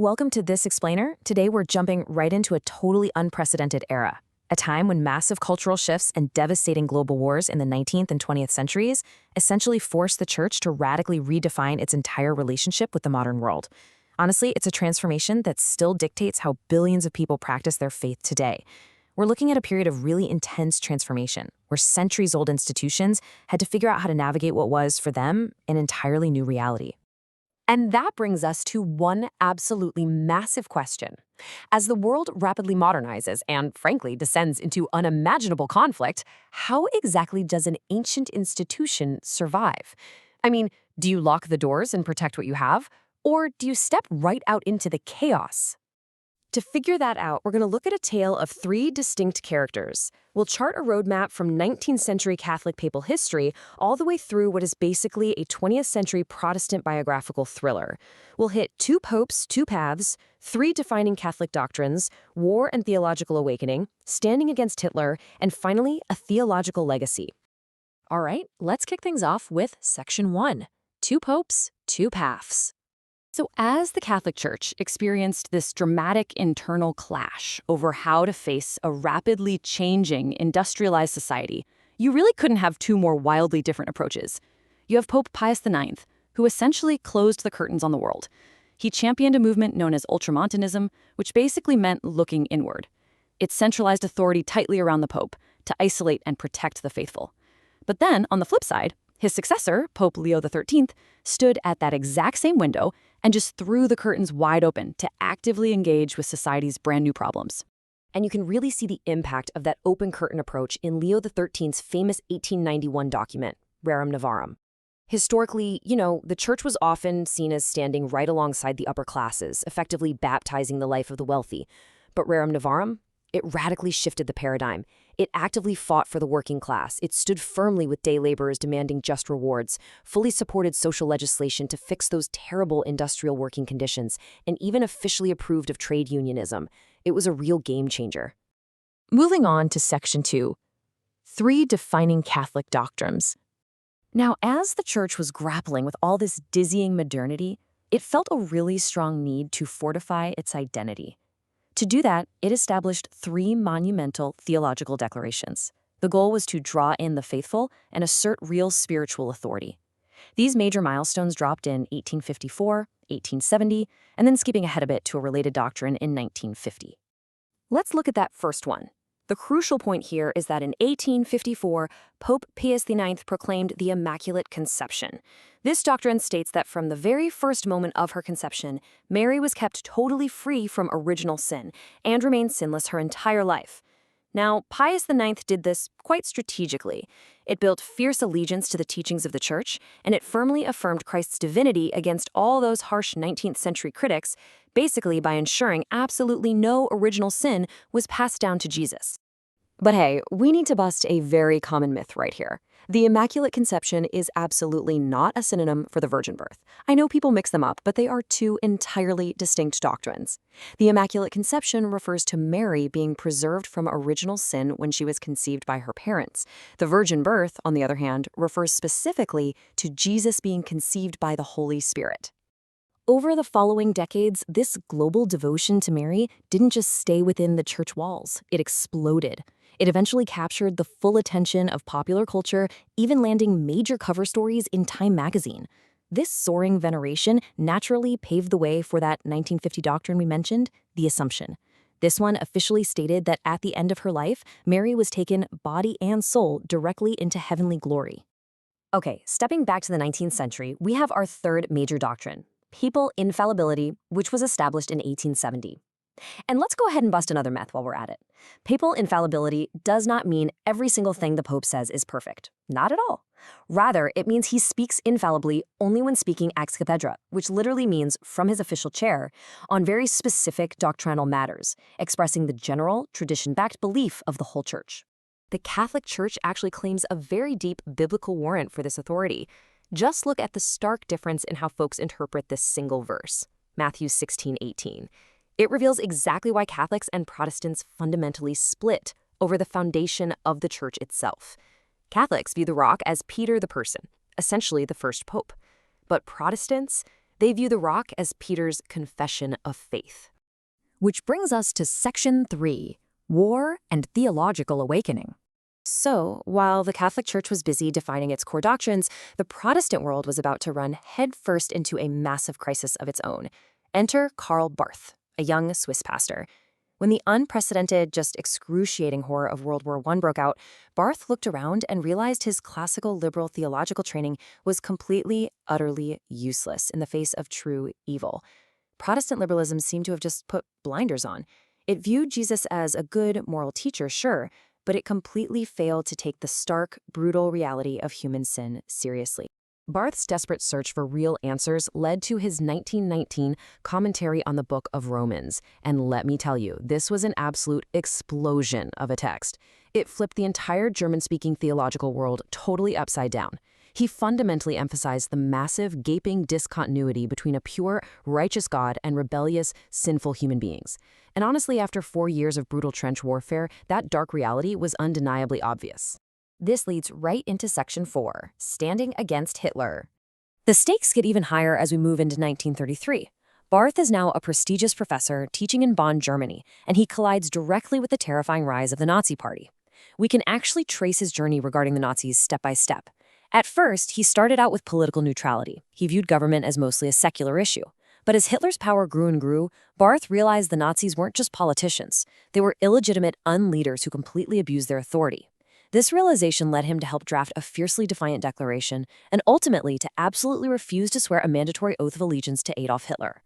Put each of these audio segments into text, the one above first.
welcome to This Explainer. Today we're jumping right into a totally unprecedented era, a time when massive cultural shifts and devastating global wars in the 19th and 20th centuries essentially forced the church to radically redefine its entire relationship with the modern world. Honestly, it's a transformation that still dictates how billions of people practice their faith today. We're looking at a period of really intense transformation, where centuries-old institutions had to figure out how to navigate what was, for them, an entirely new reality. And that brings us to one absolutely massive question. As the world rapidly modernizes and, frankly, descends into unimaginable conflict, how exactly does an ancient institution survive? I mean, do you lock the doors and protect what you have? Or do you step right out into the chaos? To figure that out, we're going to look at a tale of three distinct characters. We'll chart a roadmap from 19th century Catholic papal history all the way through what is basically a 20th century Protestant biographical thriller. We'll hit two popes, two paths, three defining Catholic doctrines, war and theological awakening, standing against Hitler, and finally, a theological legacy. All right, let's kick things off with Section 1, Two Popes, Two Paths. So as the Catholic Church experienced this dramatic internal clash over how to face a rapidly changing industrialized society, you really couldn't have two more wildly different approaches. You have Pope Pius IX, who essentially closed the curtains on the world. He championed a movement known as Ultramontanism, which basically meant looking inward. It centralized authority tightly around the Pope to isolate and protect the faithful. But then, on the flip side, his successor, Pope Leo XIII, stood at that exact same window and just threw the curtains wide open to actively engage with society's brand new problems. And you can really see the impact of that open curtain approach in Leo XIII's famous 1891 document, Rerum Novarum. Historically, the church was often seen as standing right alongside the upper classes, effectively baptizing the life of the wealthy. But Rerum Novarum, it radically shifted the paradigm. It actively fought for the working class. It stood firmly with day laborers demanding just rewards, fully supported social legislation to fix those terrible industrial working conditions, and even officially approved of trade unionism. It was a real game changer. Moving on to Section 2, Three Defining Catholic Doctrines. Now, as the church was grappling with all this dizzying modernity, it felt a really strong need to fortify its identity. To do that, it established three monumental theological declarations. The goal was to draw in the faithful and assert real spiritual authority. These major milestones dropped in 1854, 1870, and then skipping ahead a bit to a related doctrine in 1950. Let's look at that first one. The crucial point here is that in 1854, Pope Pius IX proclaimed the Immaculate Conception. This doctrine states that from the very first moment of her conception, Mary was kept totally free from original sin and remained sinless her entire life. Now, Pius IX did this quite strategically. It built fierce allegiance to the teachings of the Church, and it firmly affirmed Christ's divinity against all those harsh 19th century critics, basically by ensuring absolutely no original sin was passed down to Jesus. But hey, we need to bust a very common myth right here. The Immaculate Conception is absolutely not a synonym for the virgin birth. I know people mix them up, but they are two entirely distinct doctrines. The Immaculate Conception refers to Mary being preserved from original sin when she was conceived by her parents. The virgin birth, on the other hand, refers specifically to Jesus being conceived by the Holy Spirit. Over the following decades, this global devotion to Mary didn't just stay within the church walls. It exploded. It eventually captured the full attention of popular culture, even landing major cover stories in Time magazine. This soaring veneration naturally paved the way for that 1950 doctrine we mentioned, the Assumption. This one officially stated that at the end of her life, Mary was taken body and soul directly into heavenly glory. Okay, stepping back to the 19th century, we have our third major doctrine, papal infallibility, which was established in 1870. And let's go ahead and bust another myth while we're at it. Papal infallibility does not mean every single thing the Pope says is perfect. Not at all. Rather, it means he speaks infallibly only when speaking ex cathedra, which literally means from his official chair, on very specific doctrinal matters, expressing the general, tradition-backed belief of the whole Church. The Catholic Church actually claims a very deep biblical warrant for this authority. Just look at the stark difference in how folks interpret this single verse, Matthew 16:18. It reveals exactly why Catholics and Protestants fundamentally split over the foundation of the Church itself. Catholics view the rock as Peter the person, essentially the first pope. But Protestants, They view the rock as Peter's confession of faith. Which brings us to Section 3, War and Theological Awakening. So, while the Catholic Church was busy defining its core doctrines, the Protestant world was about to run headfirst into a massive crisis of its own. Enter Karl Barth, a young Swiss pastor. When the unprecedented, just excruciating horror of World War I broke out, Barth looked around and realized his classical liberal theological training was completely, utterly useless in the face of true evil. Protestant liberalism seemed to have just put blinders on. It viewed Jesus as a good moral teacher, sure, but it completely failed to take the stark, brutal reality of human sin seriously. Barth's desperate search for real answers led to his 1919 commentary on the Book of Romans. And let me tell you, this was an absolute explosion of a text. It flipped the entire German-speaking theological world totally upside down. He fundamentally emphasized the massive, gaping discontinuity between a pure, righteous God and rebellious, sinful human beings. And honestly, after 4 years of brutal trench warfare, that dark reality was undeniably obvious. This leads right into Section 4, Standing Against Hitler. The stakes get even higher as we move into 1933. Barth is now a prestigious professor teaching in Bonn, Germany, and he collides directly with the terrifying rise of the Nazi Party. We can actually trace his journey regarding the Nazis step by step. At first, he started out with political neutrality. He viewed government as mostly a secular issue. But as Hitler's power grew and grew, Barth realized the Nazis weren't just politicians. They were illegitimate unleaders who completely abused their authority. This realization led him to help draft a fiercely defiant declaration and ultimately to absolutely refuse to swear a mandatory oath of allegiance to Adolf Hitler.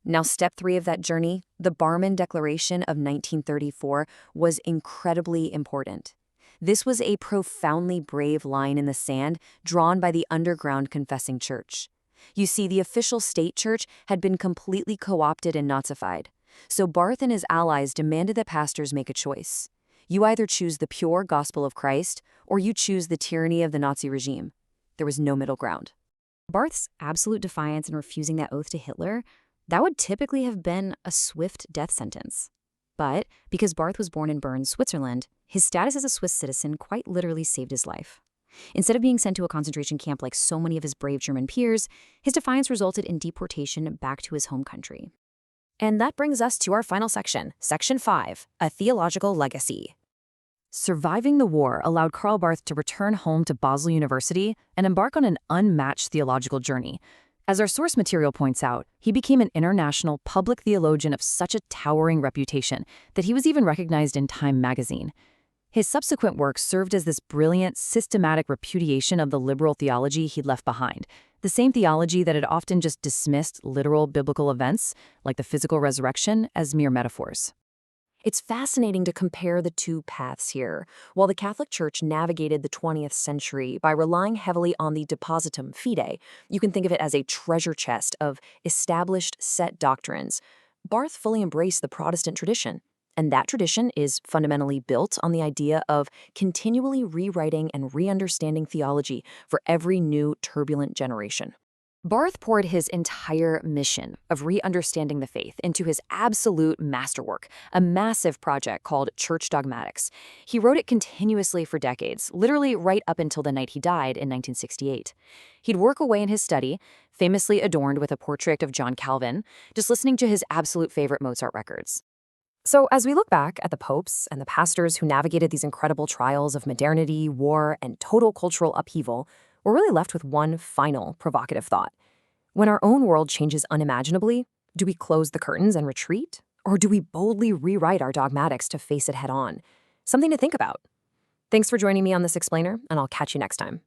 Now, step 3 of that journey, the Barmen Declaration of 1934, was incredibly important. This was a profoundly brave line in the sand drawn by the underground confessing church. You see, the official state church had been completely co-opted and Nazified. So Barth and his allies demanded that pastors make a choice. You either choose the pure gospel of Christ, or you choose the tyranny of the Nazi regime. There was no middle ground. Barth's absolute defiance in refusing that oath to Hitler, that would typically have been a swift death sentence. But because Barth was born in Bern, Switzerland, his status as a Swiss citizen quite literally saved his life. Instead of being sent to a concentration camp like so many of his brave German peers, his defiance resulted in deportation back to his home country. And that brings us to our final section, Section 5, A Theological Legacy. Surviving the war allowed Karl Barth to return home to Basel University and embark on an unmatched theological journey. As our source material points out, he became an international public theologian of such a towering reputation that he was even recognized in Time magazine. His subsequent work served as this brilliant, systematic repudiation of the liberal theology he'd left behind, the same theology that had often just dismissed literal biblical events, like the physical resurrection, as mere metaphors. It's fascinating to compare the two paths here. While the Catholic Church navigated the 20th century by relying heavily on the depositum fide, you can think of it as a treasure chest of established set doctrines, Barth fully embraced the Protestant tradition. And that tradition is fundamentally built on the idea of continually rewriting and re-understanding theology for every new turbulent generation. Barth poured his entire mission of re-understanding the faith into his absolute masterwork, a massive project called Church Dogmatics. He wrote it continuously for decades, literally right up until the night he died in 1968. He'd work away in his study, famously adorned with a portrait of John Calvin, just listening to his absolute favorite Mozart records. So as we look back at the popes and the pastors who navigated these incredible trials of modernity, war, and total cultural upheaval, we're really left with one final provocative thought. When our own world changes unimaginably, do we close the curtains and retreat? Or do we boldly rewrite our dogmatics to face it head on? Something to think about. Thanks for joining me on this explainer, and I'll catch you next time.